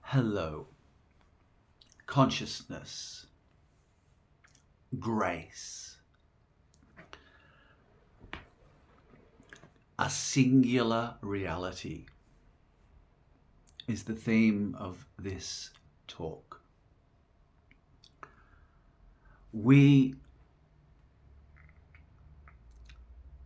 Hello, consciousness, grace, a singular reality is the theme of this talk. We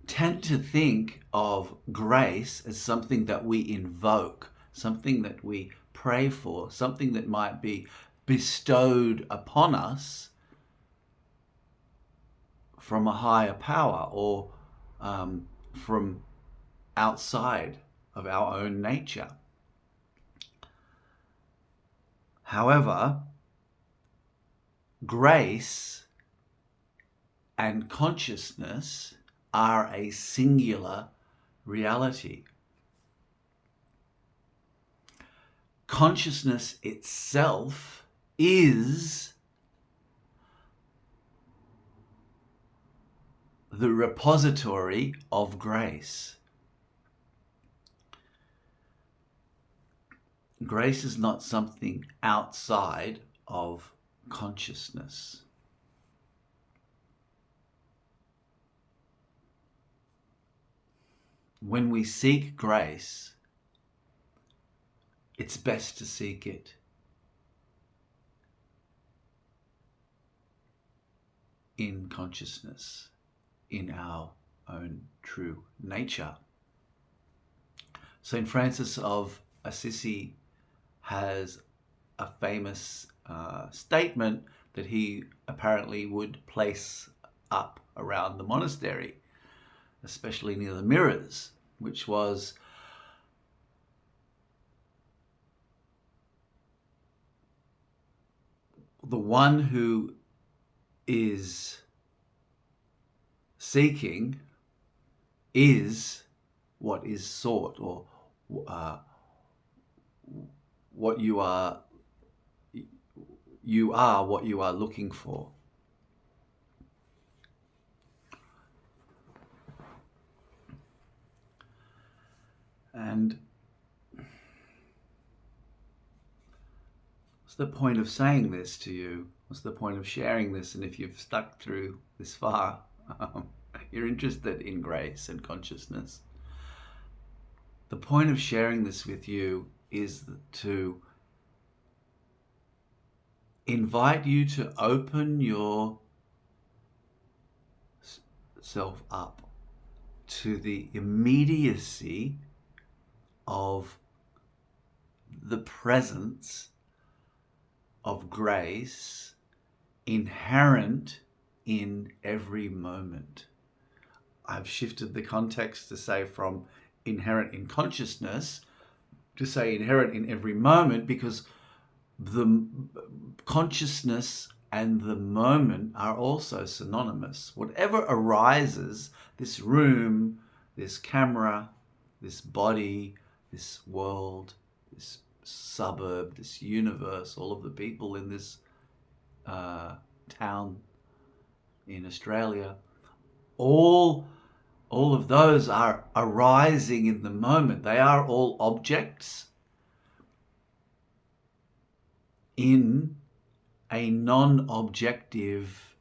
tend to think of grace as something that we invoke, something that we pray for, something that might be bestowed upon us from a higher power or from outside of our own nature. However, grace and consciousness are a singular reality. Consciousness itself is the repository of grace. Grace is not something outside of consciousness. When we seek grace, it's best to seek it in consciousness, in our own true nature. Saint Francis of Assisi has a famous statement that he apparently would place up around the monastery, especially near the mirrors, which was, the one who is seeking is what is sought, or what you are what you are looking for. And what's the point of saying this to you? What's the point of sharing this? And if you've stuck through this far, you're interested in grace and consciousness. The point of sharing this with you is to invite you to open yourself up to the immediacy of the presence of grace inherent in every moment. I've shifted the context to say from inherent in consciousness to say inherent in every moment, because the consciousness and the moment are also synonymous. Whatever arises, this room, this camera, this body, this world, this suburb, this universe, all of the people in this town in Australia, all of those are arising in the moment. They are all objects in a non-objective,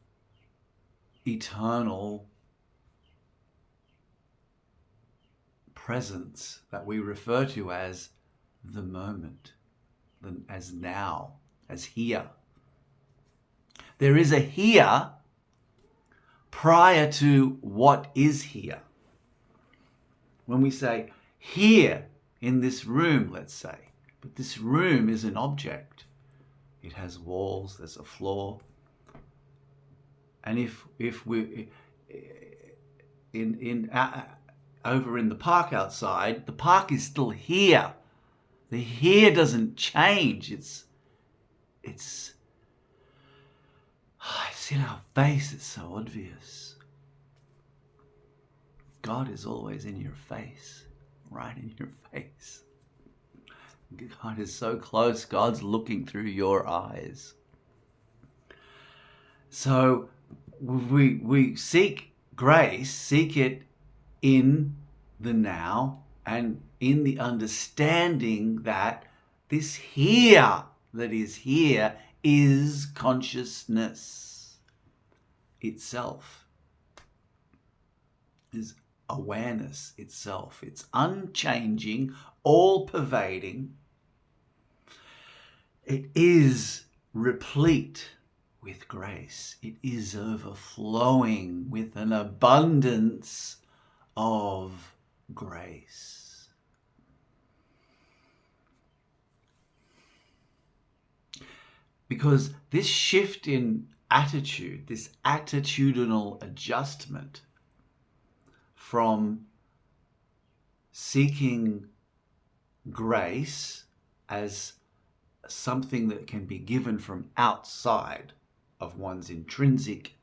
eternal presence that we refer to as the moment, as now, as here. There is a here prior to what is here. When we say here in this room, let's say, but this room is an object. It has walls, there's a floor. And if we over in the park outside, the park is still here. The here doesn't change. It's in our face. It's so obvious. God is always in your face, right in your face. God is so close. God's looking through your eyes. So we seek grace, seek it in the now, and in the understanding that This here that is here is consciousness itself, is awareness itself. It's unchanging, all-pervading. It is replete with grace. It is overflowing with an abundance of grace. Because this shift in attitude, this attitudinal adjustment from seeking grace as something that can be given from outside of one's intrinsic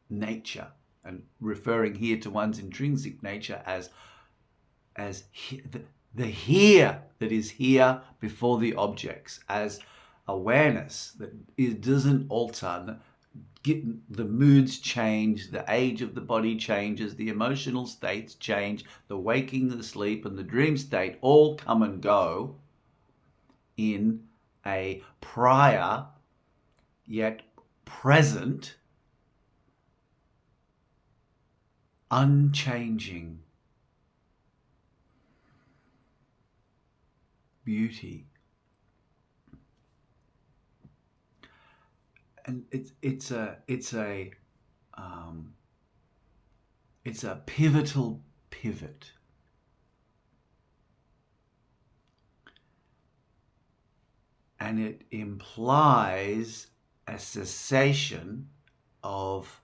nature, and referring here to one's intrinsic nature as the here that is here before the objects, as awareness that it doesn't alter. The moods change, the age of the body changes, the emotional states change, the waking, the sleep, and the dream state all come and go in a prior yet present, unchanging beauty. And it's a pivotal pivot. And it implies a cessation of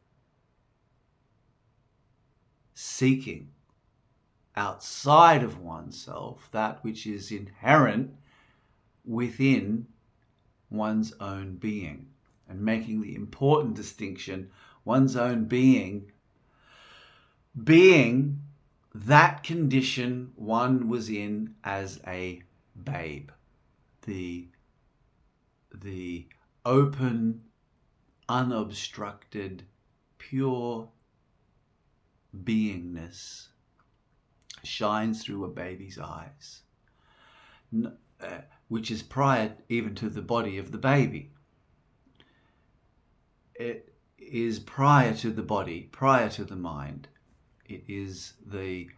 seeking outside of oneself that which is inherent within one's own being, and making the important distinction, one's own being that condition one was in as a babe, the open, unobstructed, pure beingness shines through a baby's eyes, which is prior even to the body of the baby. It is prior to the body, prior to the mind. It is the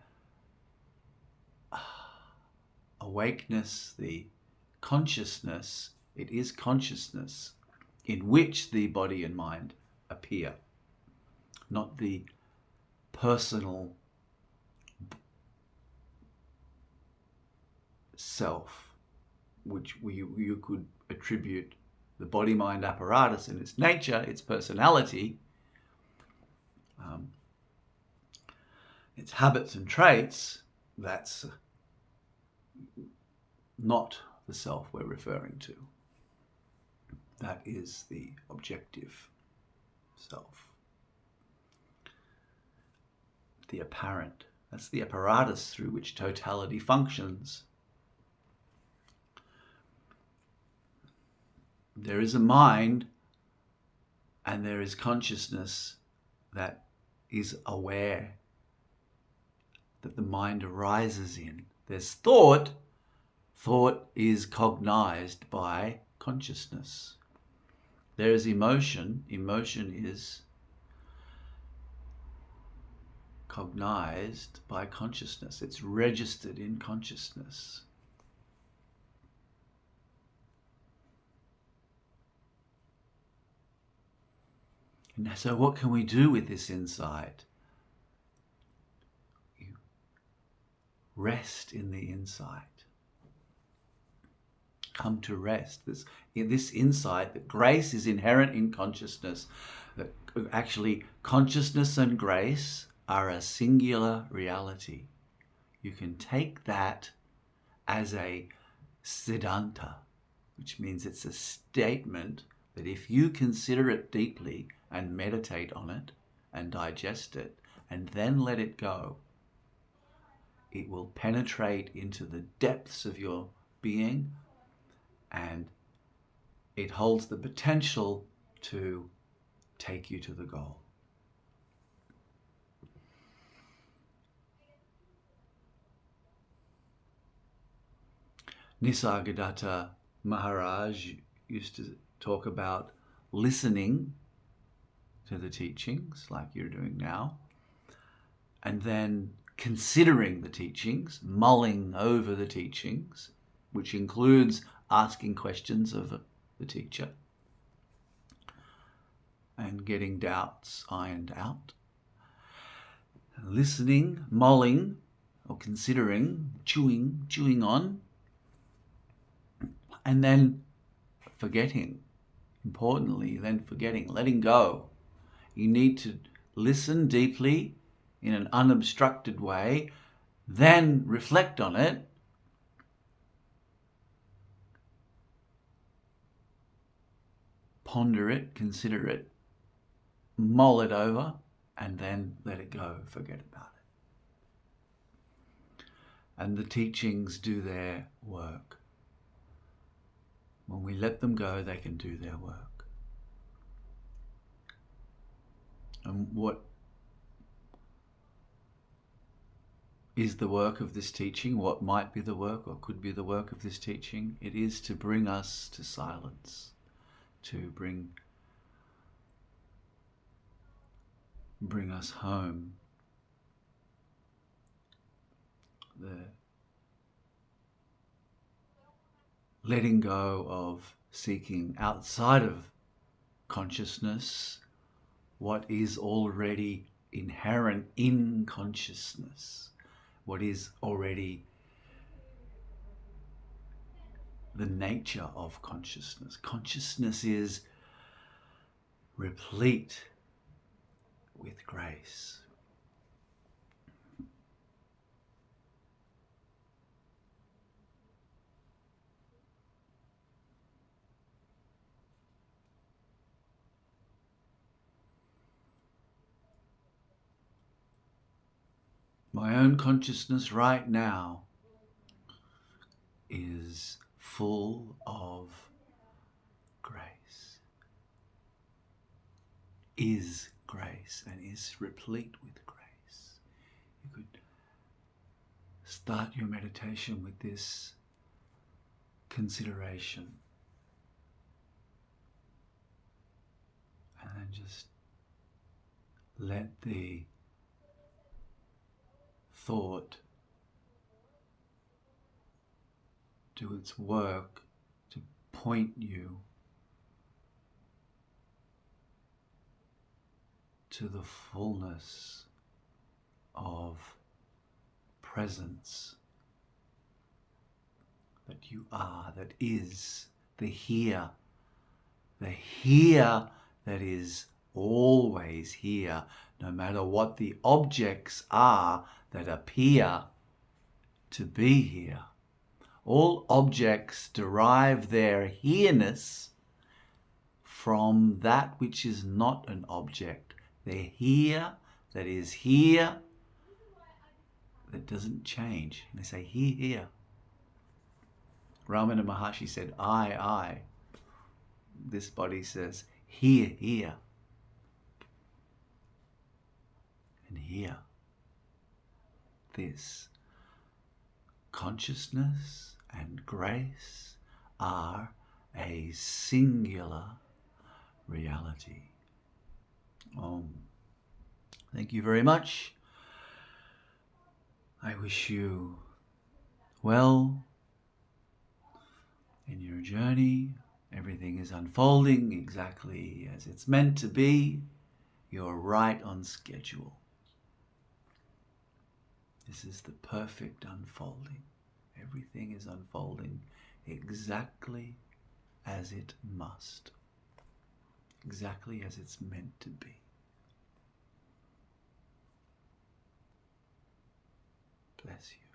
awakeness, the consciousness. It is consciousness in which the body and mind appear, not the personal self, which you could attribute the body-mind apparatus in its nature, its personality, its habits and traits. That's not the self we're referring to. That is the objective self. The apparent. That's the apparatus through which totality functions. There is a mind and there is consciousness that is aware, that the mind arises in. There's thought. Thought is cognized by consciousness. There is emotion. Emotion is cognized by consciousness. It's registered in consciousness. And so what can we do with this insight? You rest in the insight. Come to rest. This insight that grace is inherent in consciousness, that actually consciousness and grace are a singular reality. You can take that as a siddhanta, which means it's a statement that if you consider it deeply and meditate on it and digest it and then let it go, it will penetrate into the depths of your being, and it holds the potential to take you to the goal. Nisargadatta Maharaj used to talk about listening to the teachings like you're doing now, and then considering the teachings, mulling over the teachings, which includes asking questions of the teacher and getting doubts ironed out. Listening, mulling, or considering, chewing on, and then forgetting. Importantly, then forgetting, letting go. You need to listen deeply in an unobstructed way, then reflect on it, ponder it, consider it, mull it over, and then let it go, forget about it. And the teachings do their work. When we let them go, they can do their work. And what is the work of this teaching? What might be the work or could be the work of this teaching? It is to bring us to silence, to bring us home. The letting go of seeking outside of consciousness what is already inherent in consciousness, what is already the nature of consciousness. Consciousness is replete with grace. My own consciousness right now is full of grace, is grace, and is replete with grace. You could start your meditation with this consideration, and then just let the thought do its work to point you to the fullness of presence that you are, that is the here that is always here, no matter what the objects are that appear to be here. All objects derive their here-ness from that which is not an object. They're here, that is here, that doesn't change. And they say, here. Ramana Maharshi said, I. This body says, here. And here. This. Consciousness and grace are a singular reality. Om. Thank you very much. I wish you well in your journey. Everything is unfolding exactly as it's meant to be. You're right on schedule. This is the perfect unfolding. Everything is unfolding exactly as it must. Exactly as it's meant to be. Bless you.